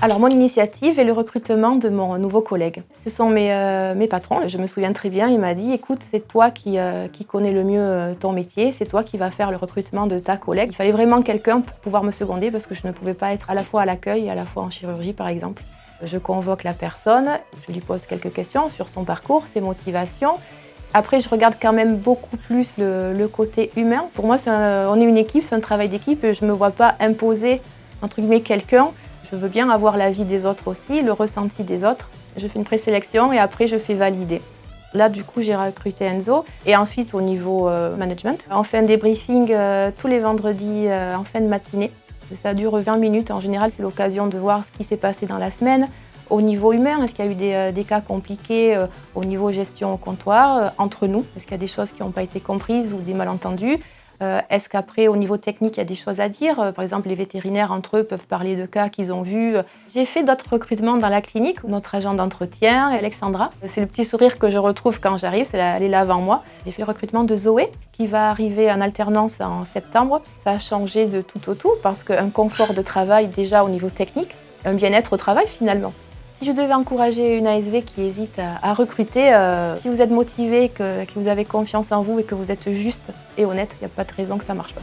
Alors mon initiative est le recrutement de mon nouveau collègue. Ce sont mes patrons, je me souviens très bien, il m'a dit: «Écoute, c'est toi qui connais le mieux ton métier, c'est toi qui vas faire le recrutement de ta collègue». Il fallait vraiment quelqu'un pour pouvoir me seconder parce que je ne pouvais pas être à la fois à l'accueil et à la fois en chirurgie par exemple. Je convoque la personne, je lui pose quelques questions sur son parcours, ses motivations. Après, je regarde quand même beaucoup plus le côté humain. Pour moi, on est une équipe, c'est un travail d'équipe et je ne me vois pas imposer entre guillemets quelqu'un. Je veux bien avoir l'avis des autres aussi, le ressenti des autres. Je fais une présélection et après je fais valider. Là, du coup, j'ai recruté Enzo. Et ensuite, au niveau management, on fait un débriefing tous les vendredis en fin de matinée. Ça dure 20 minutes. En général, c'est l'occasion de voir ce qui s'est passé dans la semaine. Au niveau humain, est-ce qu'il y a eu des cas compliqués au niveau gestion au comptoir, entre nous? Est-ce qu'il y a des choses qui n'ont pas été comprises ou des malentendus? Est-ce qu'après, au niveau technique, il y a des choses à dire? Par exemple, les vétérinaires, entre eux, peuvent parler de cas qu'ils ont vus. J'ai fait d'autres recrutements dans la clinique. Notre agent d'entretien, Alexandra, c'est le petit sourire que je retrouve quand j'arrive, elle est là avant moi. J'ai fait le recrutement de Zoé, qui va arriver en alternance en septembre. Ça a changé de tout au tout, parce qu'un confort de travail déjà au niveau technique, un bien-être au travail finalement. Si je devais encourager une ASV qui hésite à recruter, si vous êtes motivé, que vous avez confiance en vous et que vous êtes juste et honnête, il n'y a pas de raison que ça ne marche pas.